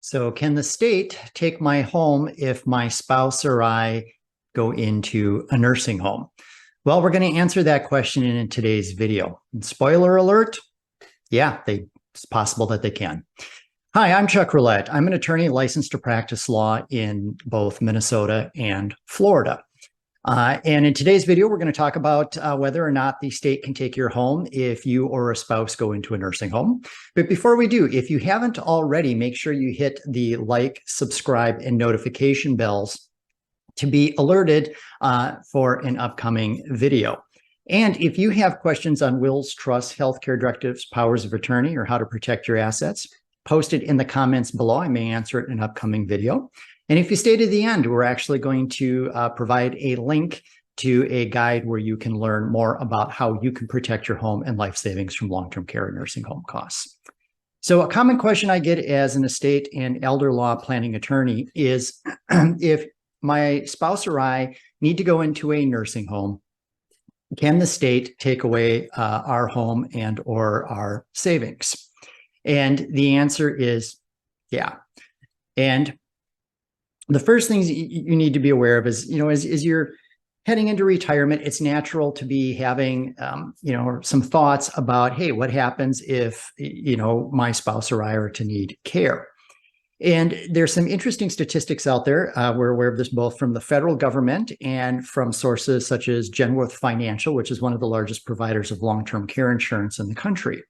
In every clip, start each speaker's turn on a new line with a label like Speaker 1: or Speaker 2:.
Speaker 1: So can the state take my home if my spouse or I go into a nursing home? Well, we're going to answer that question in today's video. And spoiler alert, yeah, it's possible that they can. Hi, I'm Chuck Roulet. I'm an attorney licensed to practice law in both Minnesota and Florida. And in today's video, we're going to talk about whether or not the state can take your home if you or a spouse go into a nursing home. But before we do, if you haven't already, make sure you hit the like, subscribe, and notification bells to be alerted for an upcoming video. And if you have questions on wills, trusts, healthcare directives, powers of attorney, or how to protect your assets, post it in the comments below. I may answer it in an upcoming video. And if you stay to the end, we're actually going to provide a link to a guide where you can learn more about how you can protect your home and life savings from long-term care and nursing home costs. So a common question I get as an estate and elder law planning attorney is if my spouse or I need to go into a nursing home, can the state take away our home and or our savings? And the answer is yeah. And the first things you need to be aware of is, as you're heading into retirement, it's natural to be having, some thoughts about, hey, what happens if, my spouse or I are to need care? And there's some interesting statistics out there. We're aware of this both from the federal government and from sources such as Genworth Financial, which is one of the largest providers of long-term care insurance in the country.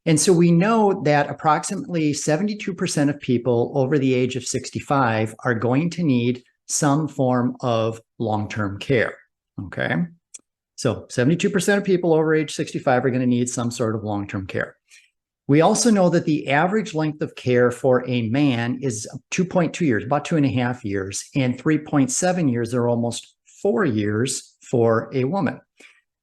Speaker 1: And so we know that approximately 72% of people over the age of 65 are going to need some form of long-term care, okay? So 72% of people over age 65 are going to need some sort of long-term care. We also know that the average length of care for a man is 2.2 years, about 2.5 years, and 3.7 years, or almost 4 years for a woman.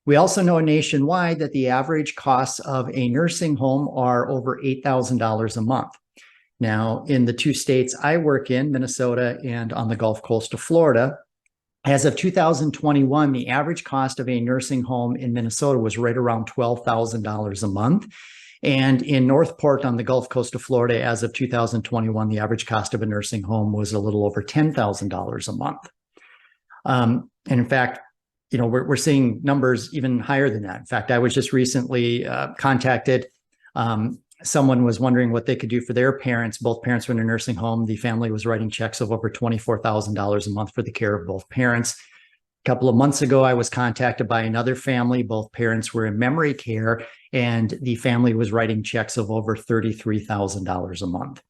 Speaker 1: We also know nationwide that the average costs of a nursing home are over $8,000 a month. Now, in the two states I work in, Minnesota and on the Gulf Coast of Florida, as of 2021, the average cost of a nursing home in Minnesota was right around $12,000 a month. And in Northport on the Gulf Coast of Florida, as of 2021, the average cost of a nursing home was a little over $10,000 a month. And in fact, we're seeing numbers even higher than that. In fact, I was just recently contacted. Someone was wondering what they could do for their parents. Both parents were in a nursing home. The family was writing checks of over $24,000 a month for the care of both parents. A couple of months ago, I was contacted by another family. Both parents were in memory care, and the family was writing checks of over $33,000 a month.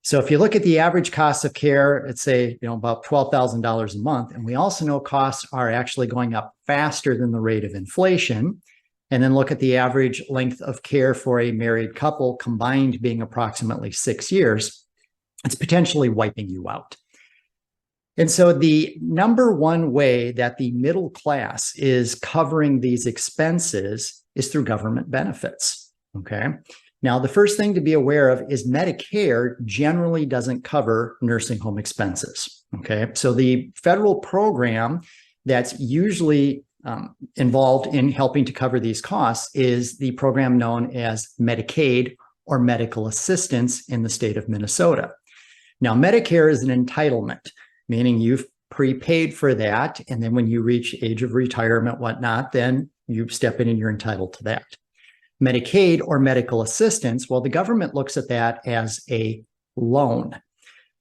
Speaker 1: So if you look at the average cost of care, let's say, about $12,000 a month, and we also know costs are actually going up faster than the rate of inflation. And then look at the average length of care for a married couple combined being approximately 6 years, it's potentially wiping you out. And so the number one way that the middle class is covering these expenses is through government benefits, okay? Now, the first thing to be aware of is Medicare generally doesn't cover nursing home expenses, okay? So the federal program that's usually involved in helping to cover these costs is the program known as Medicaid, or medical assistance, in the state of Minnesota. Now, Medicare is an entitlement, meaning you've prepaid for that, and then when you reach age of retirement, whatnot, then you step in and you're entitled to that. Medicaid, or medical assistance, well, the government looks at that as a loan.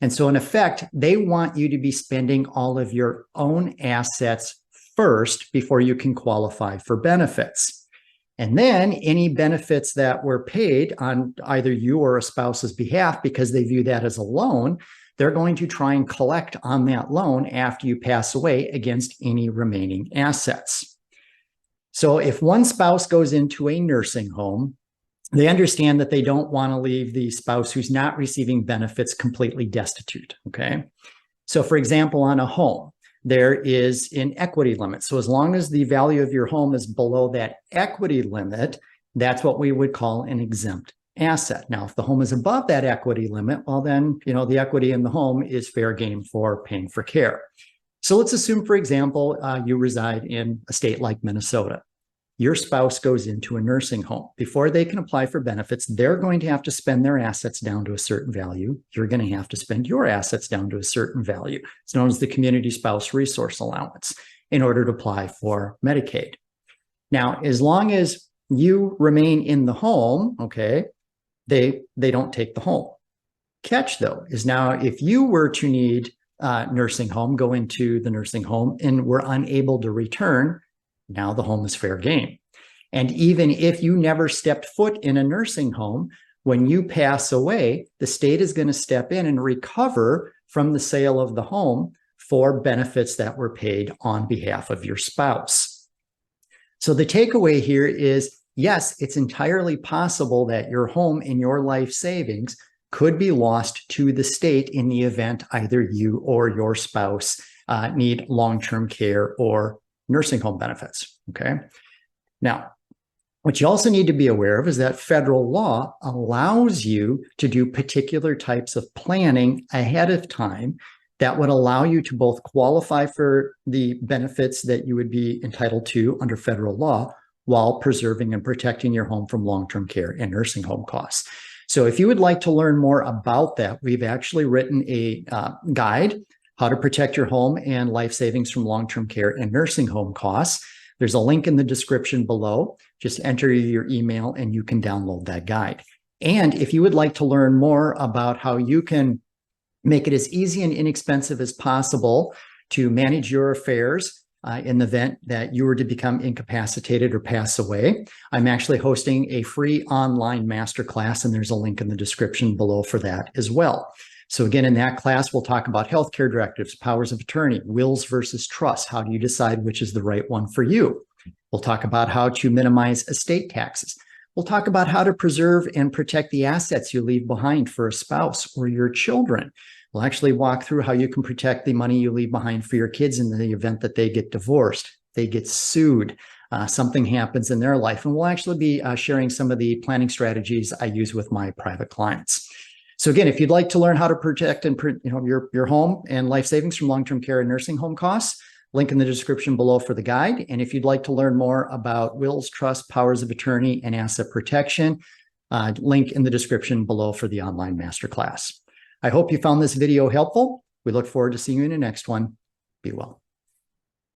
Speaker 1: And so in effect, they want you to be spending all of your own assets first before you can qualify for benefits. And then any benefits that were paid on either you or a spouse's behalf, because they view that as a loan, they're going to try and collect on that loan after you pass away against any remaining assets. So if one spouse goes into a nursing home, they understand that they don't want to leave the spouse who's not receiving benefits completely destitute, okay? So for example, on a home, there is an equity limit. So as long as the value of your home is below that equity limit, that's what we would call an exempt asset. Now, if the home is above that equity limit, well then, the equity in the home is fair game for paying for care. So let's assume, for example, you reside in a state like Minnesota. your spouse goes into a nursing home. Before they can apply for benefits, they're going to have to spend their assets down to a certain value. You're going to have to spend your assets down to a certain value. It's known as the Community Spouse Resource Allowance in order to apply for Medicaid. Now, as long as you remain in the home, okay, they don't take the home. Catch, though, is now if you were to need nursing home, go into the nursing home and were unable to return, now the home is fair game. And even if you never stepped foot in a nursing home, when you pass away, the state is going to step in and recover from the sale of the home for benefits that were paid on behalf of your spouse. So the takeaway here is, yes, it's entirely possible that your home and your life savings could be lost to the state in the event either you or your spouse need long-term care or nursing home benefits, okay? Now, what you also need to be aware of is that federal law allows you to do particular types of planning ahead of time that would allow you to both qualify for the benefits that you would be entitled to under federal law while preserving and protecting your home from long-term care and nursing home costs. So if you would like to learn more about that, we've actually written a guide, How to Protect Your Home and Life Savings from Long-Term Care and Nursing Home Costs. There's a link in the description below. Just enter your email and you can download that guide. And if you would like to learn more about how you can make it as easy and inexpensive as possible to manage your affairs in the event that you were to become incapacitated or pass away, I'm actually hosting a free online masterclass, and there's a link in the description below for that as well. So again, in that class, we'll talk about healthcare directives, powers of attorney, wills versus trusts. How do you decide which is the right one for you? We'll talk about how to minimize estate taxes. We'll talk about how to preserve and protect the assets you leave behind for a spouse or your children. We'll actually walk through how you can protect the money you leave behind for your kids in the event that they get divorced, they get sued, something happens in their life. And we'll actually be sharing some of the planning strategies I use with my private clients. So again, if you'd like to learn how to protect and your home and life savings from long-term care and nursing home costs, link in the description below for the guide. And if you'd like to learn more about wills, trusts, powers of attorney, and asset protection, link in the description below for the online masterclass. I hope you found this video helpful. We look forward to seeing you in the next one. Be well.